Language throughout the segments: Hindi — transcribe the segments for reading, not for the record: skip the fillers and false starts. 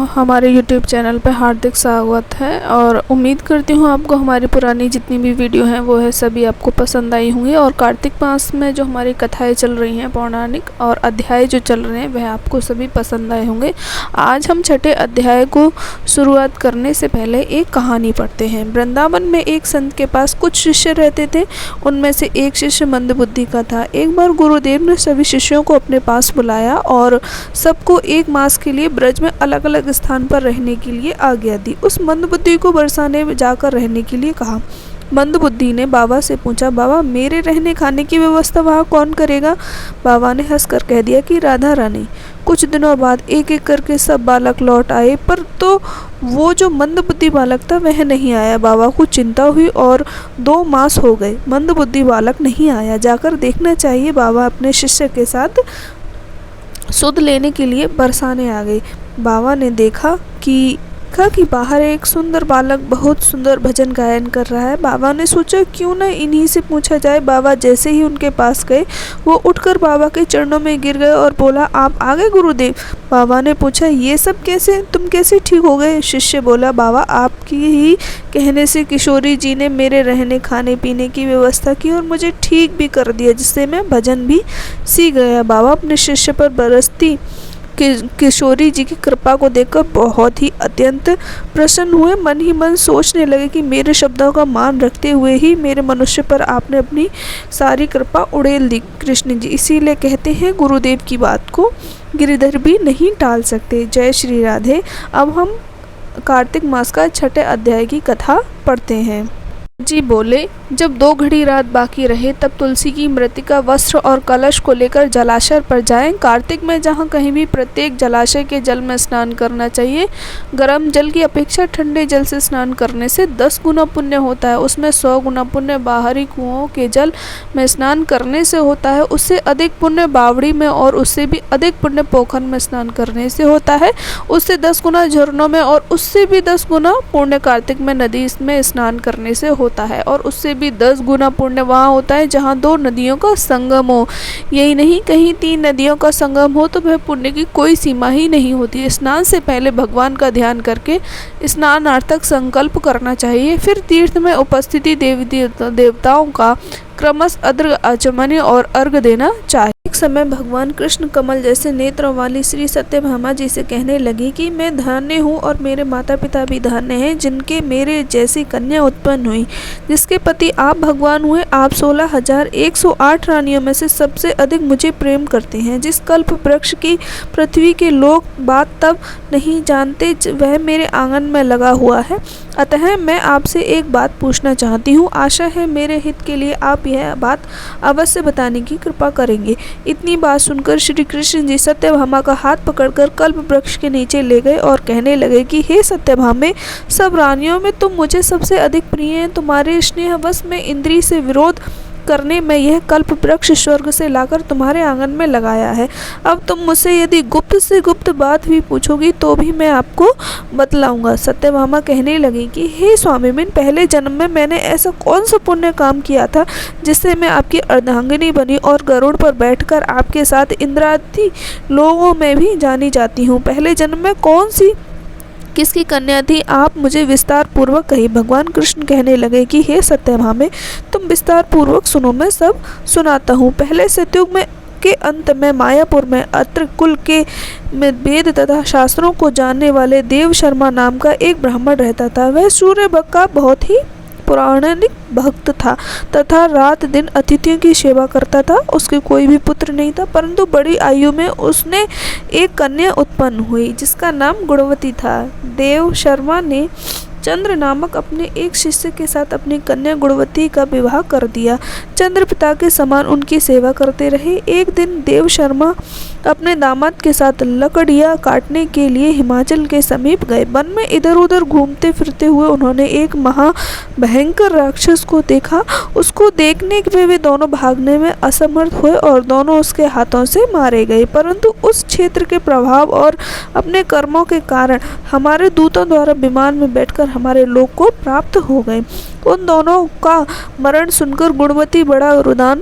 हमारे YouTube चैनल पे हार्दिक स्वागत है और उम्मीद करती हूँ आपको हमारी पुरानी जितनी भी वीडियो हैं वो है सभी आपको पसंद आई होंगी। और कार्तिक मास में जो हमारी कथाएं चल रही हैं पौराणिक और अध्याय जो चल रहे हैं वह आपको सभी पसंद आए होंगे। आज हम छठे अध्याय को शुरुआत करने से पहले एक कहानी पढ़ते हैं। वृंदावन में एक संत के पास कुछ शिष्य रहते थे। उनमें से एक शिष्य मंदबुद्धि का था। एक बार गुरुदेव ने सभी शिष्यों को अपने पास बुलाया और सबको एक मास के लिए ब्रज में अलग अलग स्थान पर रहने के लिए आज्ञा दी। उस मंदबुद्धि को बरसाने में जाकर रहने के लिए कहा। मंदबुद्धि ने बाबा से पूछा, बाबा मेरे रहने खाने की व्यवस्था वहाँ कौन करेगा? बाबा ने हंसकर कह दिया कि राधा रानी। कुछ दिनों बाद एक एक करके सब बालक लौट आए, पर तो वो जो मंदबुद्धि बालक था वह नहीं आया। बाबा को चिंता हुई और 2 मास हो गए मंदबुद्धि बालक नहीं आया। जाकर देखना चाहिए। बाबा अपने शिष्य के साथ सुध लेने के लिए बरसाने आ गए। बाबा ने देखा कि बाहर एक सुंदर बालक बहुत सुंदर भजन गायन कर रहा है। बाबा ने सोचा क्यों न इन्हीं से पूछा जाए। बाबा जैसे ही उनके पास गए वो उठकर बाबा के चरणों में गिर गए और बोला, आप आ गए गुरुदेव? बाबा ने पूछा, ये सब कैसे? तुम कैसे ठीक हो गए? शिष्य बोला, बाबा आपकी ही कहने से किशोरी जी ने मेरे रहने खाने पीने की व्यवस्था की और मुझे ठीक भी कर दिया, जिससे मैं भजन भी सीख गया। बाबा अपने शिष्य पर बरसती किशोरी जी की कृपा को देखकर बहुत ही अत्यंत प्रसन्न हुए। मन ही मन सोचने लगे कि मेरे शब्दों का मान रखते हुए ही मेरे मनुष्य पर आपने अपनी सारी कृपा उड़ेल दी कृष्ण जी। इसीलिए कहते हैं गुरुदेव की बात को गिरिधर भी नहीं टाल सकते। जय श्री राधे। अब हम कार्तिक मास का छठे अध्याय की कथा पढ़ते हैं। जी बोले, जब 2 घड़ी रात बाकी रहे तब तुलसी की मृतिका वस्त्र और कलश को लेकर जलाशय पर जाएं। कार्तिक में जहाँ कहीं भी प्रत्येक जलाशय के जल में स्नान करना चाहिए। गर्म जल की अपेक्षा ठंडे जल से स्नान करने से 10 गुना पुण्य होता है। उसमें 100 गुना पुण्य बाहरी कुओं के जल में स्नान करने से होता है। उससे अधिक पुण्य बावड़ी में और उससे भी अधिक पुण्य पोखर में स्नान करने से होता है। उससे 10 गुना झरनों में और उससे भी 10 गुना पुण्य कार्तिक में नदी में स्नान करने से होता है। और उससे भी 10 गुना पुण्य वहाँ होता है जहाँ 2 नदियों का संगम हो। यही नहीं, कहीं 3 नदियों का संगम हो तो वह पुण्य की कोई सीमा ही नहीं होती। स्नान से पहले भगवान का ध्यान करके स्नानार्थक संकल्प करना चाहिए। फिर तीर्थ में उपस्थिति देवी देवताओं का क्रमश अर्घ्य आचमन और अर्घ्य देना चाहिए। एक समय भगवान कृष्ण कमल जैसे नेत्रों वाली श्री सत्यभामा जी से कहने लगी कि मैं धन्य हूँ और मेरे माता पिता भी धन्य हैं, जिनके मेरे जैसी कन्या उत्पन्न हुई, जिसके पति आप भगवान हुए। आप 16,108 रानियों में से सबसे अधिक मुझे प्रेम करते हैं। जिस कल्प वृक्ष की पृथ्वी के लोग बात तब नहीं जानते वह मेरे आंगन में लगा हुआ है। अतः मैं आपसे एक बात पूछना चाहती हूँ। आशा है मेरे हित के लिए आप यह बात अवश्य बताने की कृपा करेंगे। इतनी बात सुनकर श्री कृष्ण जी सत्यभामा का हाथ पकड़कर कल्प वृक्ष के नीचे ले गए और कहने लगे कि हे सत्यभामे, सब रानियों में तुम मुझे सबसे अधिक प्रिय हैं। तुम्हारे स्नेहवश में इंद्री से विरोध करने में यह कल्प वृक्ष स्वर्ग से लाकर तुम्हारे आंगन में लगाया है। अब तुम मुझसे यदि गुप्त से गुप्त बात भी पूछोगी तो भी मैं आपको बतलाऊंगा। सत्यभामा कहने लगी कि हे स्वामी, मैं पहले जन्म में मैंने ऐसा कौन सा पुण्य काम किया था जिससे मैं आपकी अर्धांगिनी बनी और गरुड़ पर बैठकर आपके साथ इंद्रादि लोगों में भी जानी जाती हूँ। पहले जन्म में कौन सी किसकी कन्या थी, आप मुझे विस्तार पूर्वक कही। भगवान कृष्ण कहने लगे कि हे सत्यभामे, तुम विस्तार पूर्वक सुनो, मैं सब सुनाता हूँ। पहले सतयुग में के अंत में मायापुर में अत्र कुल के में वेद तथा शास्त्रों को जानने वाले देव शर्मा नाम का एक ब्राह्मण रहता था। वह सूर्य भक्त का बहुत ही पौराणिक भक्त था तथा रात दिन अतिथियों की सेवा करता था। उसके कोई भी पुत्र नहीं था, परंतु बड़ी आयु में उसने एक कन्या उत्पन्न हुई जिसका नाम गुणवती था। देव शर्मा ने चंद्र नामक अपने एक शिष्य के साथ अपनी कन्या गुणवती का विवाह कर दिया। चंद्र पिता के समान उनकी सेवा करते रहे। एक दिन देव शर्मा अपने दामाद के साथ लकड़ियाँ काटने के लिए हिमाचल के समीप गए। वन में इधर उधर घूमते फिरते हुए उन्होंने एक महाभयंकर राक्षस को देखा। उसको देखने में वे दोनों भागने में असमर्थ हुए और दोनों उसके हाथों से मारे गए। परंतु उस क्षेत्र के प्रभाव और अपने कर्मों के कारण हमारे दूतों द्वारा विमान में बैठकर हमारे लोक को प्राप्त हो गए। उन दोनों का मरण सुनकर गुणवती बड़ा रुदन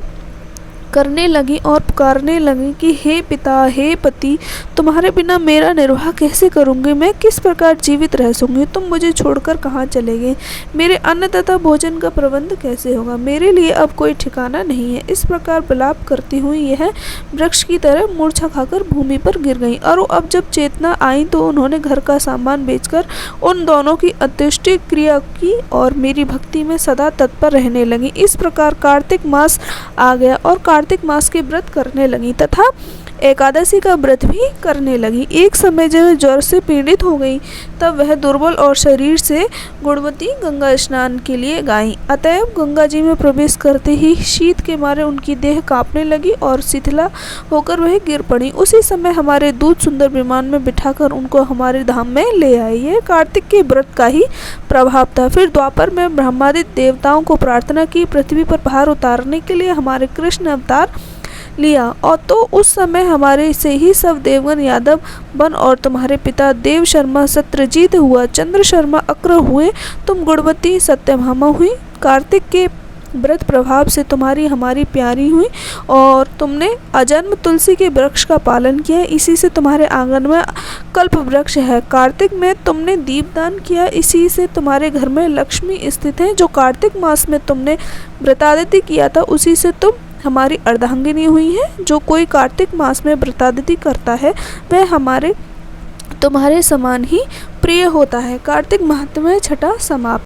करने लगी और पुकारने लगी कि हे पिता, हे पति, तुम्हारे बिना मेरा निर्वाह कैसे करूँगी, मैं किस प्रकार जीवित रह सकूँगी, तुम मुझे छोड़कर कहाँ चले गए, मेरे अन्न तथा भोजन का प्रबंध कैसे होगा, मेरे लिए अब कोई ठिकाना नहीं है। इस प्रकार विलाप करती हुई यह वृक्ष की तरह मूर्छा खाकर भूमि पर गिर गई। और अब जब चेतना आई तो उन्होंने घर का सामान बेचकर उन दोनों की अंत्येष्टि क्रिया की और मेरी भक्ति में सदा तत्पर रहने लगी। इस प्रकार कार्तिक मास आ गया और कार्तिक मास के व्रत करने लगी तथा एकादशी का व्रत भी करने लगी। एक समय जब ज्वर से पीड़ित हो गई तब वह दुर्बल और शरीर से गुणवती गंगा स्नान के लिए गई। अतएव गंगा जी में प्रवेश करते ही शीत के मारे उनकी देह कांपने लगी और शिथिला होकर वह गिर पड़ी। उसी समय हमारे दूत सुंदर विमान में बिठाकर उनको हमारे धाम में ले आए। यह कार्तिक के व्रत का ही प्रभाव था। फिर द्वापर में ब्रह्मादि देवताओं को प्रार्थना की पृथ्वी पर भार उतारने के लिए हमारे कृष्ण अवतार लिया। और तो उस समय हमारे से ही सब देवगण यादव बन और तुम्हारे पिता देव शर्मा सत्यजीत हुआ, चंद्र शर्मा अक्र हुए, तुम गुणवती सत्यभामा हुई। कार्तिक के व्रत प्रभाव से तुम्हारी हमारी प्यारी हुई और तुमने अजन्म तुलसी के वृक्ष का पालन किया। इसी से तुम्हारे आंगन में कल्प वृक्ष है। कार्तिक में तुमने दीपदान किया, इसी से तुम्हारे घर में लक्ष्मी स्थित है। जो कार्तिक मास में तुमने व्रतादित्य किया था उसी से तुम हमारी अर्धांगिनी हुई है। जो कोई कार्तिक मास में व्रतादित्य करता है वह तुम्हारे समान ही प्रिय होता है। कार्तिक महात्म्य छठा समाप्त।